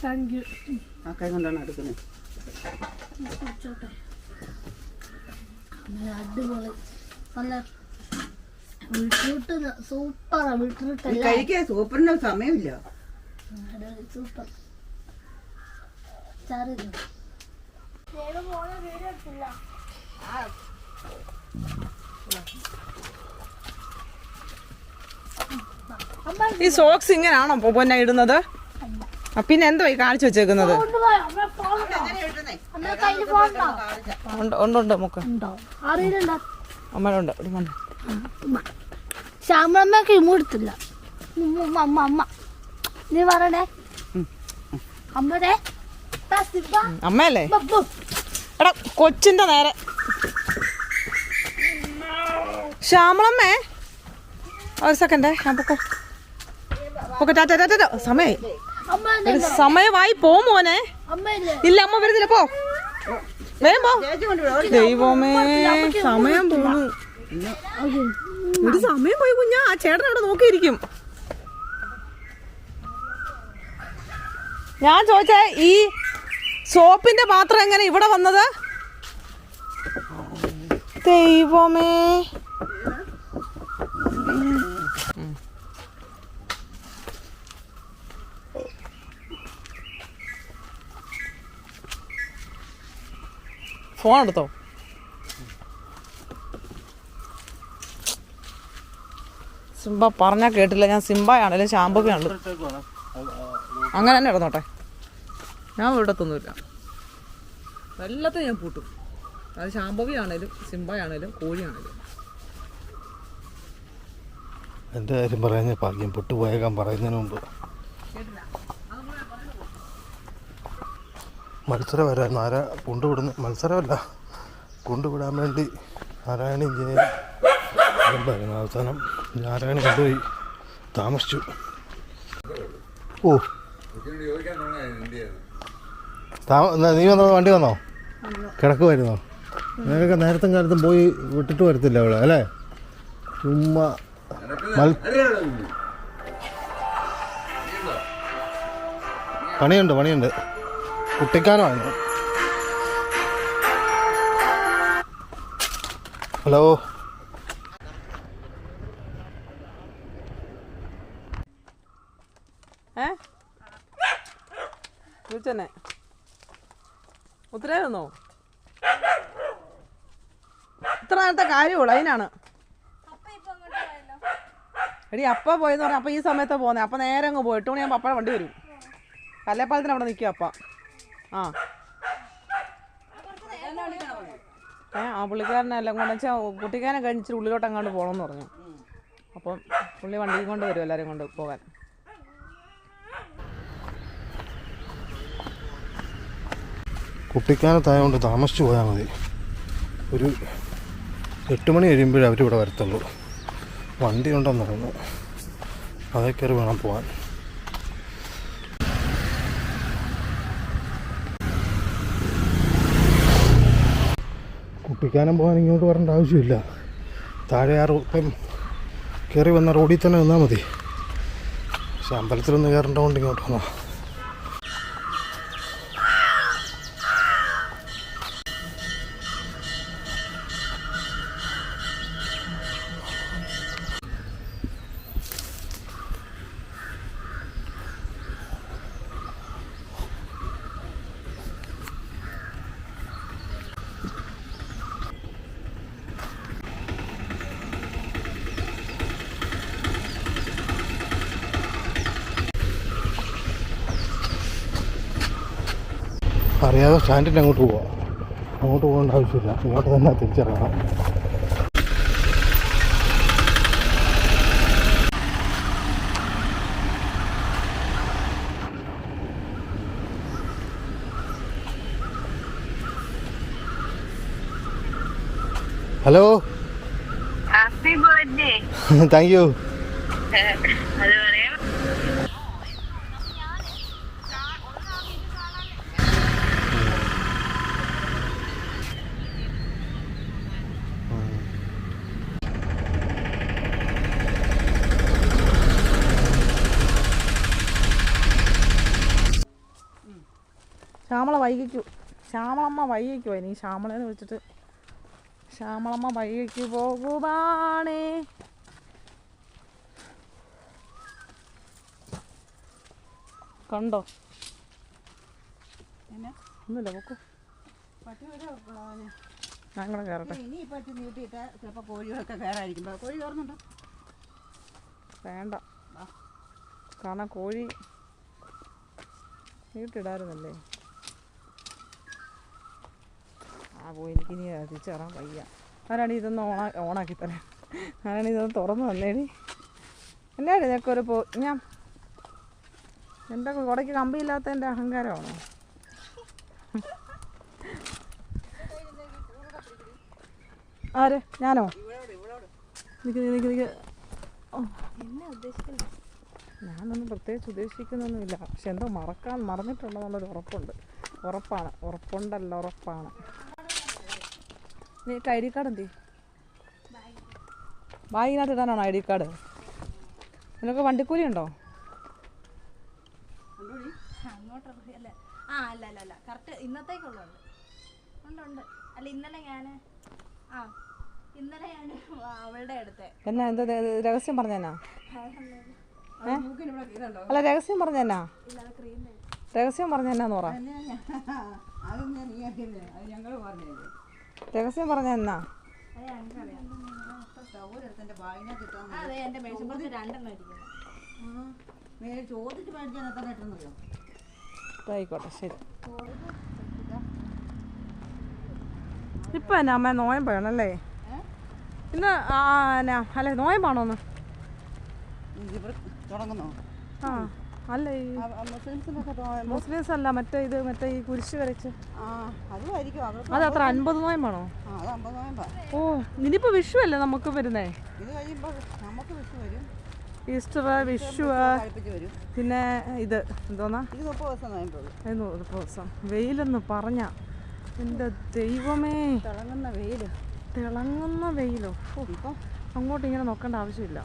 Thank you. ആ കൈ കൊണ്ടാണ് എടുക്കുന്നത്. അടിപൊളി നല്ല വീട്ടിലിട്ട് സൂപ്പറാ. വീട്ടിലിട്ടല്ല കഴിക്കാൻ സൂപ്പറിന് സമയമില്ല. സൂപ്പർ ചാറില്ല. ഈ സോക്സ് ഇങ്ങനെയാണോ പൊന്നെ ഇടുന്നത്? പിന്നെ എന്തോ ഈ കാണിച്ചു വെച്ചേക്കുന്നത്? ഉണ്ട് നമുക്ക് അമ്മയുണ്ട്. ശ്യാമളമ്മക്ക് ഇമ്മൂടത്തില്ല. അമ്മ നീ പറയണേ അമ്മേ അമ്മയല്ലേ? എടാ കൊച്ചിന്റെ നേരെ ശ്യാമളമ്മേ ഒരു സെക്കൻഡേ. ഞാൻ പൊക്കോ ടാറ്റ. സമയമായി പോ മോനെ. ഇല്ല അമ്മ വരുന്നില്ല, പോ വേഗം പോ. ദൈവമേ സമയം പോണു. ഒരു സമയം പോയി കുഞ്ഞാ. ആ ചേട്ടൻ അവിടെ നോക്കിയിരിക്കും. ഞാൻ ചോദിച്ചേ ഈ സോപ്പിന്റെ പാത്രം എങ്ങനെ ഇവിടെ വന്നത്? ദൈവമേ ഫോൺ എടുത്തോ. സിംബ പറഞ്ഞാൽ കേട്ടില്ല. ഞാൻ സിംബയാണേലും ശാംഭവിയാണല്ലോ. അങ്ങനെ തന്നെ ഇടന്നോട്ടെ. ഞാൻ വിടത്തൊന്നുമില്ല. എല്ലാത്തിനും ഞാൻ പൂട്ടും. അത് ശാംഭവിയാണേലും സിംബയാണേലും കോഴിയാണേലും. എൻ്റെ കാര്യം പറയുന്ന ഭാഗ്യം പൊട്ടുപോയേക്കാൻ പറയുന്നതിന് മുമ്പ് മത്സരം വരായിരുന്നു. ആരാ കൊണ്ടുവിടുന്ന മത്സരമല്ല, കൊണ്ടുവിടാൻ വേണ്ടി നാരായണി ജയം അവസാനം നാരായണി കൊണ്ടുപോയി താമസിച്ചു. ഓ നീ വന്നോ? വണ്ടി വന്നോ? കിടക്കുമായിരുന്നോ? നിനക്കൊക്കെ നേരത്തും കാലത്തും പോയി വിട്ടിട്ട് വരത്തില്ല അവളെ അല്ലേ? ചുമ്മാ പണിയുണ്ട് കുട്ടിക്കാനമാണ്. ഹലോ വിളിച്ചെന്നെ ഉത്തരവായിരുന്നോ? ഇത്ര നേരത്തെ കാര്യമുള്ളൂ. അതിനാണ് എടി അപ്പ പോയെന്ന് പറഞ്ഞാൽ അപ്പം ഈ സമയത്ത് പോകുന്നത്. അപ്പം നേരെ അങ്ങ് പോയി 8 മണിയാകുമ്പോൾ അപ്പഴ വണ്ടി വരും. കല്ലേപ്പാലത്തിന് അവിടെ നിൽക്കുക അപ്പം. ആ പുള്ളിക്കാരനെല്ലാം കൊണ്ട് വെച്ചാൽ കുട്ടിക്കാനെ കഴിഞ്ഞിട്ട് ഉള്ളിലോട്ട് അങ്ങോട്ട് പോകണമെന്ന് പറഞ്ഞു. അപ്പം പുള്ളി വണ്ടിയും കൊണ്ട് വരും എല്ലാവരും കൊണ്ട് പോകാൻ. കുട്ടിക്കാനത്തായതുകൊണ്ട് താമസിച്ചു പോയാൽ മതി. ഒരു 8 മണി കഴിയുമ്പോഴേ അവരിവിടെ വരത്തുള്ളൂ. വണ്ടി ഉണ്ടെന്ന് പറയുന്നു. അതേ കയറി വേണം പോകാൻ. കുട്ടിക്കാനം പോകാൻ ഇങ്ങോട്ട് വരേണ്ട ആവശ്യമില്ല. താഴെ ഇപ്പം കയറി വന്ന റോഡിൽ തന്നെ നിന്നാൽ മതി. പക്ഷെ അമ്പലത്തിലൊന്ന് കയറേണ്ടതുകൊണ്ട് ഇങ്ങോട്ട് വന്നോ. അറിയാതെ സ്റ്റാൻഡിൻ്റെ അങ്ങോട്ട് പോവാം. അങ്ങോട്ട് പോകേണ്ട ആവശ്യമില്ല, ഇങ്ങോട്ട് തന്നെ തിരിച്ചിറങ്ങണം. Hello, happy birthday. Thank you. ശ്യാമളമ്മ വൈകിക്കുമോ ഇനി ശ്യാമളേന്ന് വിളിച്ചിട്ട് ശ്യാമളമ്മ വൈകിക്ക് പോകുവാണേ. കണ്ടോ? ഒന്നുമില്ല പൊക്കോ. ഞങ്ങളെ കയറട്ടെ. ഇനി പറ്റി നീട്ടിയിട്ട് ചിലപ്പോൾ കോഴികളൊക്കെ കയറായിരിക്കും. കോഴി കയറുന്നുണ്ടോ? വേണ്ട, കാരണം കോഴി നീട്ടിടാറുന്നല്ലേ. പോയി എനിക്കിനി തിരിച്ചു കയറാൻ വയ്യ. ആരാണ് ഇതൊന്ന് ഓണാക്കി തരാം. ആരാണ് ഇതൊന്ന് തുറന്ന് തന്നേടി. എന്നാടി ഇതൊക്കെ ഒരു ഞാൻ എൻ്റെ കുടയ്ക്ക് കമ്പിയില്ലാത്തതിൻ്റെ അഹങ്കാരമാണോ? ആര്? ഞാനോ? ഞാനൊന്നും പ്രത്യേകിച്ച് ഉദ്ദേശിക്കുന്നൊന്നുമില്ല. പക്ഷെ എന്തോ മറന്നിട്ടുണ്ടെന്നുള്ളൊരു ഉറപ്പാണ്. നീ ഐ ഡി കാർഡ് എന്തി? ബാഗിനകത്ത് ഇടാനാണോ ഐ ഡി കാർഡ്? നിനക്ക് വണ്ടിക്കൂലി ഉണ്ടോ? അല്ല കറക്റ്റ് ഇന്നത്തേക്കുള്ളുണ്ട്. ഉണ്ട്. അല്ല ഇന്നലെ ഞാൻ അവളുടെ അടുത്ത് എന്നാ എന്താ രഹസ്യം പറഞ്ഞാ? അല്ല രഹസ്യം പറഞ്ഞാ? രഹസ്യം പറഞ്ഞാന്ന് പറ. രഹസ്യം പറഞ്ഞ എന്നാ? ആയിക്കോട്ടെ ശരി. ഇപ്പൊ എന്നാ അമ്മ നോയമ്പാണല്ലേ ഇന്ന്? അല്ലെ നോയമ്പാണോന്ന്? ആ അല്ല മുസ്ലിംസ് അല്ല, മറ്റേ ഈ കുരിശ് വരച്ച് അത് അത്ര 50 നോയമ്പാണോ? ഓ ഇനിയിപ്പോ വിഷു അല്ലേ നമുക്ക് വരുന്നേ? ഈസ്റ്റർ, വിഷു, പിന്നെ ഇത് എന്തോന്നാ 30 ദിവസം. വെയിലെന്ന് പറഞ്ഞ എൻ്റെ ദൈവമേ, തിളങ്ങുന്ന വെയിലോ. ഇപ്പം അങ്ങോട്ട് ഇങ്ങനെ നോക്കേണ്ട ആവശ്യമില്ല.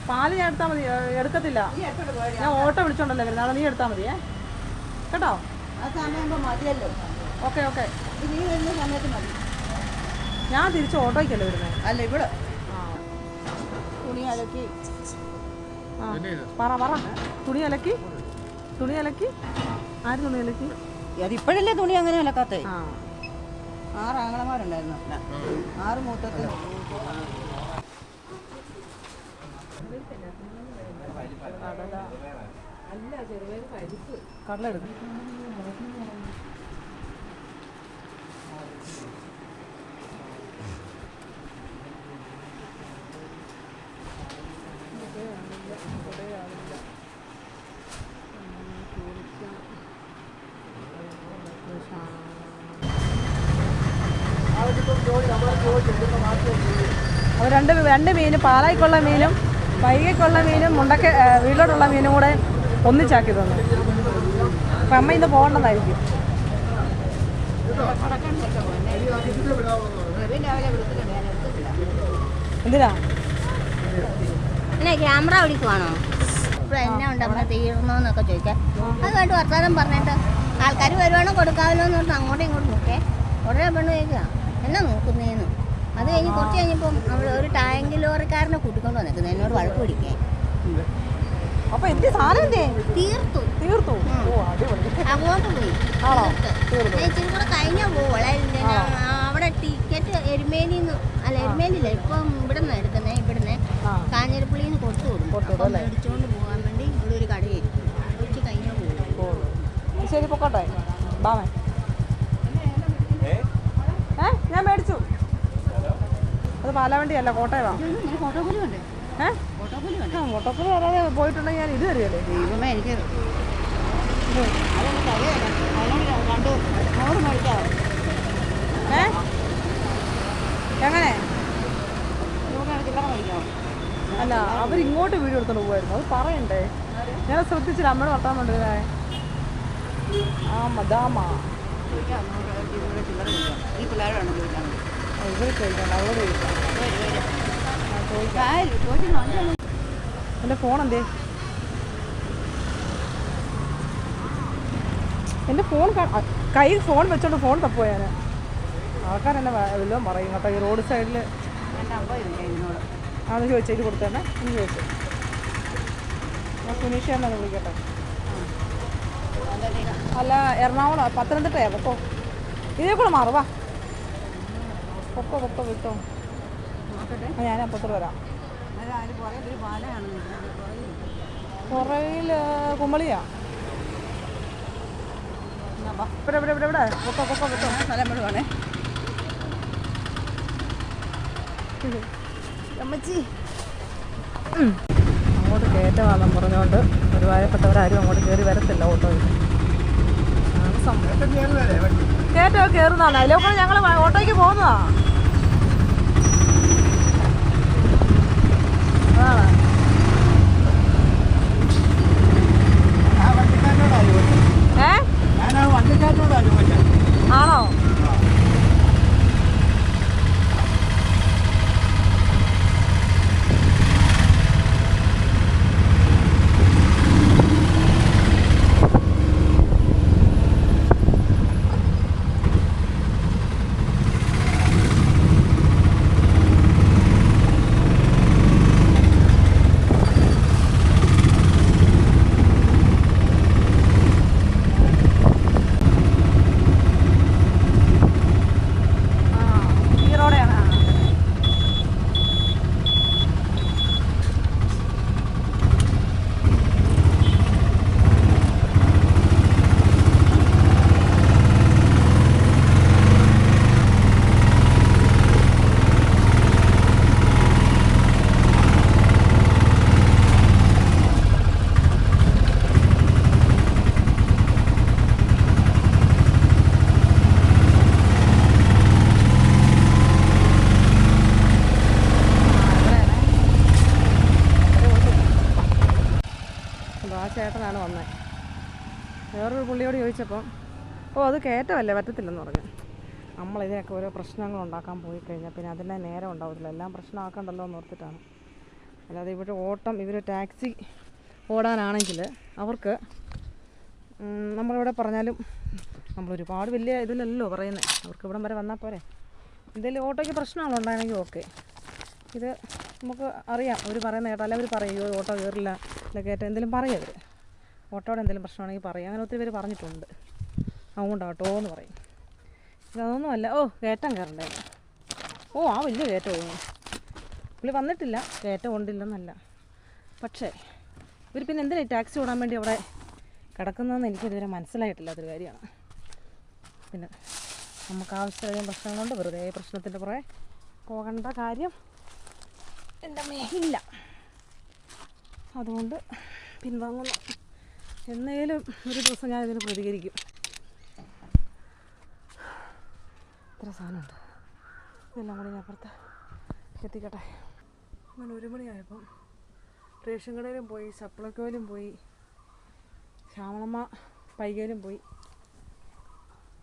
പാല് ഞാൻ എടുത്താൽ മതി. എടുക്കത്തില്ല, ഞാൻ ഓട്ടോ വിളിച്ചോണ്ടല്ലേ വരുന്നത്. നാളെ നീ എടുത്താൽ മതിയേ കേട്ടോ. ഓക്കെ ഞാൻ തിരിച്ച് ഓട്ടോയ്ക്കല്ലേ വരുന്നത്. അല്ല ഇവിടെ തുണി അലക്കി പറ തുണി അലക്കി ആര് തുണി അലക്കി? അതിപ്പോഴല്ലേ തുണി അങ്ങനെ അലക്കാത്തേ. 6 ആങ്ങളമാരുണ്ടായിരുന്നു. 6 മൂത്തത്തിൽ കടലെടുക്കും. അപ്പോൾ രണ്ട് മീനും, പാലായിക്കുള്ള മീനും വൈകിക്കുള്ള മീനും വീട്ടിലോട്ടുള്ള മീനും കൂടെ ഒന്നിച്ചാക്കി തന്നു. അപ്പം അമ്മ ഇന്ന് പോകേണ്ടതായിരിക്കും. എന്തിനാ ക്യാമറ പിടിക്കുവാണോ? ഇപ്പോൾ എന്നെ ഉണ്ട് അമ്മ തീർന്നോന്നൊക്കെ ചോദിക്കാൻ. അതുമായിട്ട് വർത്തമാനം പറഞ്ഞിട്ട് ആൾക്കാർ വരുവാണോ കൊടുക്കാമല്ലോ എന്ന് പറഞ്ഞാൽ അങ്ങോട്ടും ഇങ്ങോട്ടും നോക്കേ. ഉടനെ പെണ്ണ് ചോദിക്കുക എന്നാ നോക്കുന്നേന്ന്. അത് കഴിഞ്ഞ് കുറച്ച് കഴിഞ്ഞപ്പം അവൾ ഒരു ടാങ്ക് ലോറിക്കാരനെ കൂട്ടിക്കൊണ്ട് വന്നേക്കുന്നത് എന്നോട് വഴക്ക് പിടിക്കേ. അപ്പൊ എന്ത് സാധനം തീർത്തു അങ്ങോട്ട് പോയി. ഇച്ചിരി കൂടെ കഴിഞ്ഞാൽ പോവുള്ളൂ. അവിടെ ടിക്കറ്റ് എരുമേലിന്ന് എരുമേലില്ല, ഇപ്പം ഇവിടെ നിന്ന് എടുക്കുന്നേ. ഇവിടുന്ന് കാഞ്ഞിരപ്പള്ളിയിൽ നിന്ന് കൊടുത്തു കൊടുക്കും. മേടിച്ചോണ്ട് പോകാൻ വേണ്ടി ഇവിടെ ഒരു കടയായിരിക്കും. ഉച്ച കഴിഞ്ഞാൽ പോകും. ശരി പൊക്കോട്ടെ. ബാമേ ഞാൻ മേടിച്ചു. അത് പാലാവണ്ടിയല്ല, കോട്ടയമാണ്. ഫോട്ടോക്കൂലി വരാതെ പോയിട്ടുണ്ടെങ്കിൽ ഞാൻ ഇത് തരികയല്ലേ. ദൈവമേ എനിക്ക് എങ്ങനെ അല്ല അവരിങ്ങോട്ട് വീഡിയോ എടുത്തോണ്ട് പോകുമായിരുന്നു. അത് പറയണ്ടേ? ഞാൻ ശ്രദ്ധിച്ചില്ല. അമ്മയുടെ വർത്താൻ കൊണ്ടുവരാ ഈ പിള്ളേരാണ് ചോദിക്കാൻ. ഇവർ ചോദിക്കണം, അവളോട് ചോദിക്കാം. എൻ്റെ ഫോൺ എന്തേ? എൻ്റെ ഫോൺ കയ്യിൽ ഫോൺ വെച്ചോണ്ട് ഫോൺ തപ്പുക ഞാൻ. ആൾക്കാരെന്നെ വല്ലതും പറയും കേട്ടോ. ഈ റോഡ് സൈഡിൽ ആണെന്ന് ചോദിച്ചു, ഇത് കൊടുത്തേന്നെ എന്ന് ചോദിച്ചു. ഞാൻ സുനീഷേനെ വിളിക്കട്ടെ. അല്ല, എറണാകുളം പത്തനംതിട്ടയാ. പൊക്കോ, ഇതേ കൂടെ മാറുവാ. പൊക്കോ പൊക്കോ വിട്ടോ. ഞാൻ അപ്പത്തോട് വരാം. പുറകിൽ കുമളിയാ. ഇവിടെ ഇവിടെ ഇവിടെ ഇവിടെ പൊക്കോ പൊക്കോ വിട്ടോ. സ്ഥലപ്പെടുവാണേ. അമ്മച്ചി അങ്ങോട്ട് കയറ്റമാണെന്നും പറഞ്ഞുകൊണ്ട് ഒരുപാടപ്പെട്ടവരാരും അങ്ങോട്ട് കയറി വരത്തില്ല ഓട്ടോയിൽ. കയറ്റോ കയറുന്നതാണ്. അതിലൊക്കെ ഞങ്ങൾ ഓട്ടോയ്ക്ക് പോകുന്നതാ. അതാണ്. ആണോ? ചേട്ടനാണ് വന്നത്. വേറൊരു പുള്ളിയോട് ചോദിച്ചപ്പം അത് കയറ്റമല്ലേ പറ്റത്തില്ലെന്ന് പറഞ്ഞു. നമ്മളിതിനൊക്കെ ഓരോ പ്രശ്നങ്ങൾ ഉണ്ടാക്കാൻ പോയി കഴിഞ്ഞാൽ പിന്നെ അതിൻ്റെ നേരം ഉണ്ടാവത്തില്ല. എല്ലാം പ്രശ്നമാക്കണ്ടല്ലോ എന്ന് ഓർത്തിട്ടാണ്. അല്ലാതെ ഇവിടെ ഓട്ടം ഇവർ ടാക്സി ഓടാനാണെങ്കിൽ അവർക്ക് നമ്മളിവിടെ പറഞ്ഞാലും നമ്മളൊരുപാട് വലിയ ഇതിലല്ലോ പറയുന്നത്. അവർക്ക് ഇവിടം വരെ വന്നാൽ പോരെ. എന്തെങ്കിലും ഓട്ടോയ്ക്ക് പ്രശ്നങ്ങളുണ്ടാണെങ്കിൽ ഓക്കെ. ഇത് നമുക്ക് അറിയാം. അവർ പറയുന്ന കേട്ടോ. അല്ലെങ്കിൽ അവർ പറയും ഓട്ടോ കയറില്ല അല്ല കയറ്റം എന്തെങ്കിലും പറയും. അവർ ഓട്ടോയുടെ എന്തെങ്കിലും പ്രശ്നമാണെങ്കിൽ പറയും. അങ്ങനെ ഒത്തിരി പേര് പറഞ്ഞിട്ടുണ്ട്. അതുകൊണ്ടാട്ടോ എന്ന് പറയും. ഇതൊന്നുമല്ല. കയറ്റം കയറണ്ടേ. ആ വലിയ കയറ്റം. പുള്ളി വന്നിട്ടില്ല, കയറ്റം കൊണ്ടില്ലെന്നല്ല. പക്ഷേ ഇവർ പിന്നെ എന്തിനാണ് ടാക്സി ഓടാൻ വേണ്ടി അവിടെ കിടക്കുന്നതെന്ന് എനിക്കിതുവരെ മനസ്സിലായിട്ടില്ല. അതൊരു കാര്യമാണ്. പിന്നെ നമുക്ക് ആവശ്യമുള്ള പ്രശ്നങ്ങളുണ്ട്. വെറുതെ പ്രശ്നത്തിൻ്റെ പുറകെ പോകേണ്ട കാര്യം എൻ്റെ മേലില്ല. അതുകൊണ്ട് പിൻവാങ്ങുന്നു. എന്നേലും ഒരു ദിവസം ഞാനിതിന് പ്രതികരിക്കും. ഇത്ര സാധനമുണ്ട്. ഇതെല്ലാം കൂടി ഞാൻ അപ്പുറത്ത് എത്തിക്കട്ടെ. അങ്ങനെ 1 മണിയായപ്പം റേഷൻ കടയിലും പോയി, സപ്ലൈക്കോയിലും പോയി, ശ്യാമളമ്മ പൈകയിലും പോയി.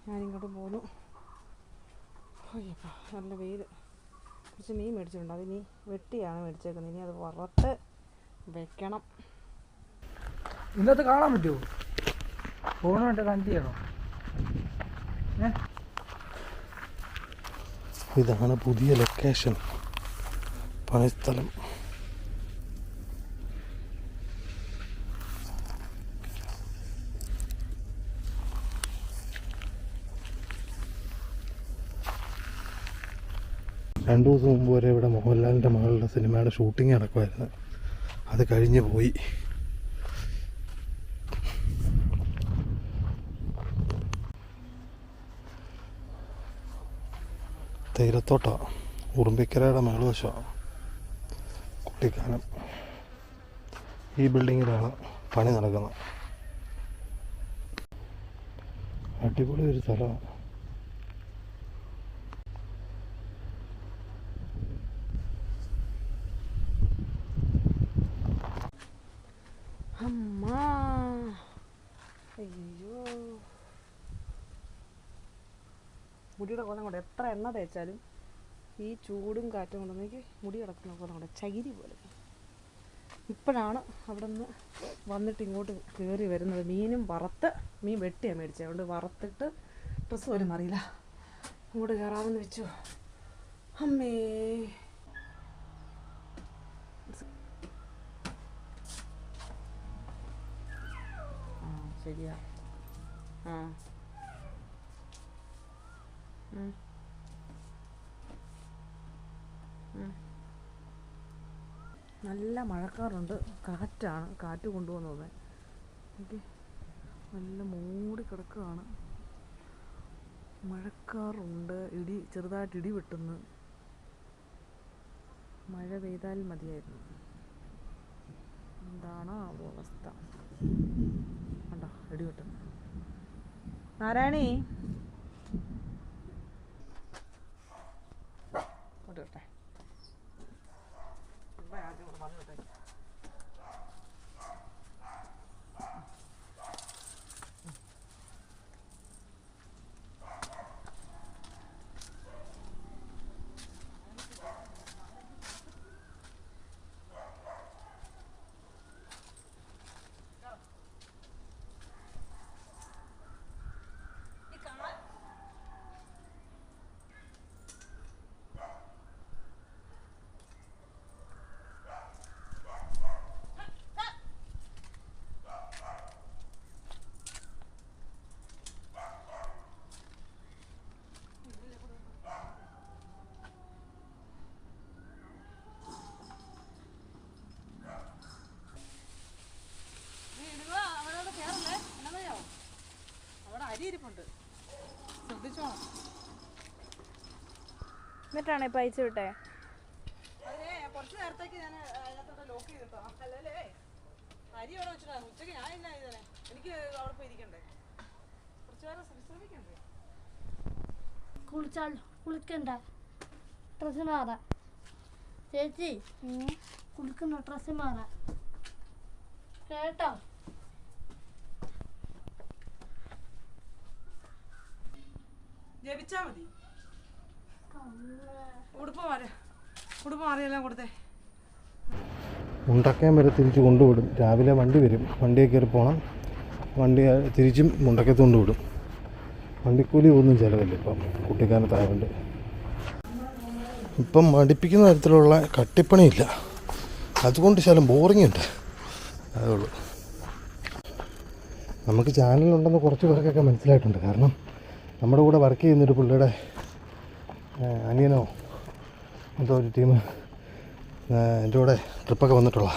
ഞാനിങ്ങോട്ട് പോന്നു. അയ്യപ്പാ നല്ല വെയിൽ. കുറച്ച് മീൻ മേടിച്ചിട്ടുണ്ട്. അതിനി വെട്ടിയാണ് മേടിച്ചേക്കുന്നത്. ഇനി അത് വറുത്ത് വെക്കണം. ഇന്നത്തെ കാണാൻ പറ്റുമോ? ഫോണുമായിട്ട് കണക്ട് ചെയ്യണോ? ഇതാണ് പുതിയ ലൊക്കേഷൻ, പണിസ്ഥലം. രണ്ടു ദിവസം മുമ്പ് വരെ ഇവിടെ മോഹൻലാലിൻ്റെ മകളുടെ സിനിമയുടെ ഷൂട്ടിങ് നടക്കുമായിരുന്നു. അത് കഴിഞ്ഞ് പോയി. തേയിലത്തോട്ടമാണ്. ഉറുമ്പിക്കരയുടെ മേളുവശമാണ് കുട്ടിക്കാനം. ഈ ബിൽഡിങ്ങിലാണ് പണി നടക്കുന്നത്. അടിപൊളി ഒരു സ്ഥലമാണ്. അയ്യോ, മുടിയുടെ കോലം കൊണ്ട് എത്ര എണ്ണ തേച്ചാലും ഈ ചൂടും കാറ്റും കൊണ്ട് എനിക്ക് മുടി കിടക്കുന്ന പോലെ കൊണ്ട് ചകിരി പോലെ. ഇപ്പോഴാണ് അവിടെ നിന്ന് വന്നിട്ട് ഇങ്ങോട്ട് കയറി വരുന്നത്. മീനും മീൻ വെട്ടിയാണ് മേടിച്ചത്. അതുകൊണ്ട് വറുത്തിട്ട് ഡ്രസ്സ് പോലും അറിയില്ല. അങ്ങോട്ട് കയറാമെന്ന് വെച്ചു. അമ്മേ ശരിയാ. നല്ല മഴക്കാറുണ്ട്. കാറ്റാണ്, കാറ്റ് കൊണ്ടുവന്നത്. ഓക്കെ, നല്ല മൂടി കിടക്കുകയാണ്. മഴക്കാറുണ്ട്, ചെറുതായിട്ട് ഇടി വെട്ടുന്നു. മഴ പെയ്താൽ മതിയായിരുന്നു. എന്താണ് അവസ്ഥ? കണ്ടോ ഇടി വെട്ടുന്നു. നാരായണി വരട്ടെ. അരിയിരിപ്പുണ്ട്, ശ്രദ്ധിച്ചോ. എന്നിട്ടാണ് ഇപ്പം അയച്ചു വിട്ടേ? അതിനെ കുറച്ച് നേരത്തേക്ക് ഞാൻ അതിനകത്തോട്ട് ലോക്ക് ചെയ്തിട്ടോ. അല്ലല്ലേ അരി അവിടെ വെച്ചിട്ടാ. ഉച്ചയ്ക്ക് ഞാൻ എന്നാ ചെയ്തേ? എനിക്ക് അവിടെ പോയി ഇരിക്കണ്ടേ, കുറച്ച് നേരം വിശ്രമിക്കണ്ടേ. കുളിക്കണ്ട, ഡ്രസ്സ് മാറാ ചേച്ചി. കുളിക്കുന്ന ഡ്രസ്സ് മാറാ കേട്ടോ. ജപിച്ചാ മതി. ഉടുപ്പ് മാറിയെല്ലാം കൊടുത്തേ. മുണ്ടക്കയം വരെ തിരിച്ച് കൊണ്ടുവിടും. രാവിലെ വണ്ടി വരും, വണ്ടിയെ കയറി പോകണം. വണ്ടി തിരിച്ചും മുണ്ടക്കത്ത് കൊണ്ടുവിടും. വണ്ടിക്കൂലി ഒന്നും ചിലവില്ല ഇപ്പം കുട്ടിക്കാനത്തായതുകൊണ്ട്. ഇപ്പം മടിപ്പിക്കുന്ന തരത്തിലുള്ള കട്ടിപ്പണിയില്ല, അതുകൊണ്ട് ശകലം ബോറിംഗ് ഉണ്ട്, അതേ ഉള്ളൂ. നമുക്ക് ചാനലുണ്ടെന്ന് കുറച്ച് പേർക്കൊക്കെ മനസ്സിലായിട്ടുണ്ട്. കാരണം നമ്മുടെ കൂടെ വർക്ക് ചെയ്യുന്നൊരു പുള്ളിയുടെ അനിയനോ എന്തോ ഒരു ടീം എൻ്റെ കൂടെ ട്രിപ്പൊക്കെ വന്നിട്ടുള്ള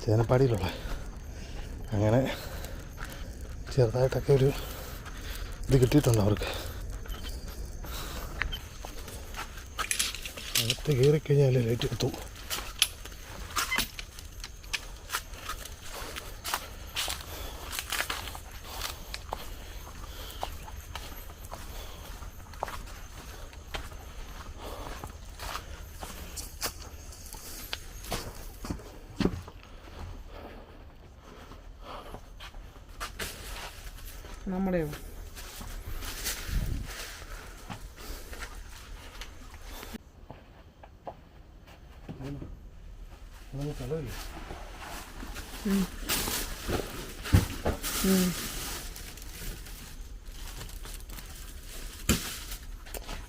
ചേനപ്പാടിയിലുള്ള, അങ്ങനെ ചെറുതായിട്ടൊക്കെ ഒരു ഇത് കിട്ടിയിട്ടുണ്ട് അവർക്ക്. അകത്ത് കയറിക്കഴിഞ്ഞാൽ ലൈറ്റ് എത്തും. നമ്മുടെയോ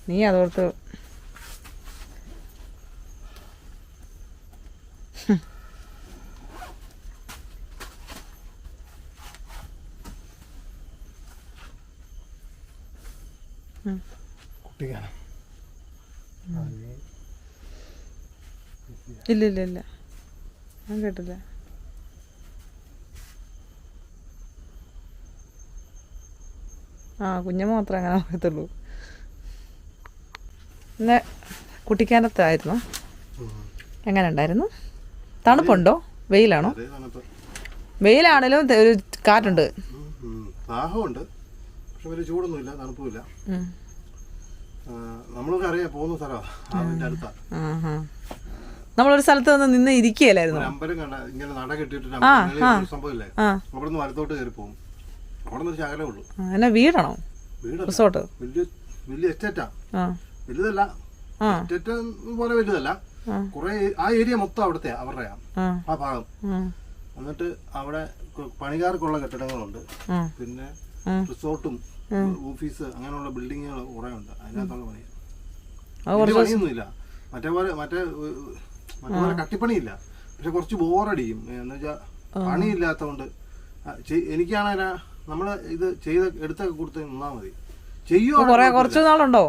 നീ അതോർത്ത് കുട്ടിക്കാനം ഇല്ല ഞാൻ കേട്ടില്ല. കുഞ്ഞമ്മ മാത്രമേ അങ്ങനെ പറയത്തുള്ളൂ. ഇന്ന് കുട്ടിക്കാനത്തായിരുന്നു. എങ്ങനെ ഉണ്ടായിരുന്നു? തണുപ്പുണ്ടോ? വെയിലാണോ? വെയിലാണേലും ഒരു കാറ്റുണ്ട്, ദാഹമുണ്ട്, പക്ഷെ വലിയ ചൂടൊന്നുമില്ല, തണുപ്പുമില്ല. നമ്മളൊക്കെ അറിയാം പോകുന്ന സ്ഥലമാണ് അടുത്ത. നമ്മളൊരു സ്ഥലത്ത് നിന്ന് ഇരിക്കുകയല്ലായിരുന്നു. അമ്പലം കണ്ട ഇങ്ങനെ നട കെട്ടിയിട്ട് സംഭവമില്ലേ, അവിടെ നിന്ന് വലത്തോട്ട് കയറി പോകും. അവിടെ നിന്ന് ഒരു ശകലേ ഉള്ളൂ. എന്നാ വീടാണോ? റിസോർട്ട് വലിയ എസ്റ്റേറ്റാ. വലുതല്ല, എസ്റ്റേറ്റ് പോലെ വലുതല്ല, കുറെ ആ ഏരിയ മൊത്തം അവിടുത്തെ അവരുടെയാ, ആ ആ ഭാഗം. ഉം. എന്നിട്ട് അവിടെ പണിക്കാർക്കുള്ള കെട്ടിടങ്ങളുണ്ട്, പിന്നെ റിസോർട്ടും ഓഫീസ് അങ്ങനെയുള്ള ബിൽഡിങ്ങുകൾ കുറെ ഉണ്ട്. അതിനകത്തുള്ള പണിയാണ്. പണിയൊന്നുമില്ല, മറ്റേ കട്ടിപ്പണിയില്ല. പക്ഷെ കുറച്ച് ബോറടിക്കും. എന്ന് വെച്ചാൽ പണിയില്ലാത്തതുകൊണ്ട് എനിക്കാണേല നമ്മള് ഇത് എടുത്തൊക്കെ കൊടുത്ത് നിന്നാ മതി. കുറച്ച് നാളുണ്ടോ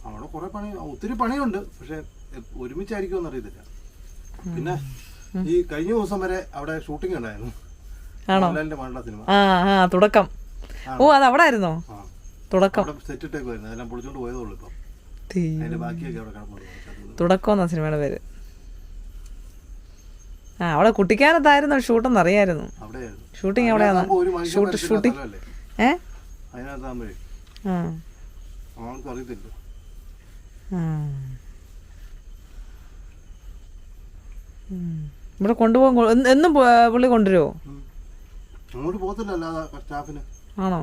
അവിടെ? കുറെ പണി, ഒത്തിരി പണിയുണ്ട്, പക്ഷെ ഒരുമിച്ചായിരിക്കുമെന്ന് അറിയത്തില്ല. പിന്നെ ഈ കഴിഞ്ഞ ദിവസം വരെ അവിടെ ഷൂട്ടിംഗ് ഉണ്ടായിരുന്നു, മോഹൻലാലിന്റെ മകളുടെ സിനിമ. തുടക്കം. ഓ, അത് അവിടെ ആയിരുന്നോ തുടക്കം? സെറ്റ് ഇട്ടേക്ക് വരുന്നത്, അതെല്ലാം പൊളിച്ചോണ്ട് പോയതുള്ളൂ. ഇപ്പം അതിന്റെ ബാക്കിയൊക്കെ അവിടെ കിടന്നു. തുടക്കം എന്നാ സിനിമയുടെ പേര്. അവിടെ കുട്ടിക്കാനത്തായിരുന്നു ഷൂട്ടെന്ന് അറിയായിരുന്നു. ഷൂട്ടിങ് എവിടെയാണ്? ഷൂട്ടിങ് അതിനകത്താകുമ്പോഴേ ആൾക്ക് അറിയത്തില്ല. ഇവിടെ കൊണ്ടുപോകും എന്നും പുള്ളി കൊണ്ടുവരുമോ? അങ്ങോട്ട് പോകത്തില്ല, അല്ലാതെ സ്റ്റാഫിന്. ആണോ?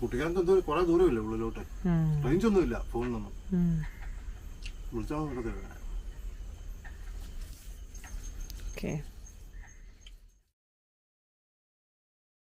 കുട്ടിക്കാലത്ത് എന്തോ കുറെ ദൂരമില്ല ഉള്ളിലോട്ട്, റേഞ്ചൊന്നും ഇല്ല ഫോണിനൊന്നും. വിളിച്ചാൽ നടത്തില്ല. ഓക്കെ.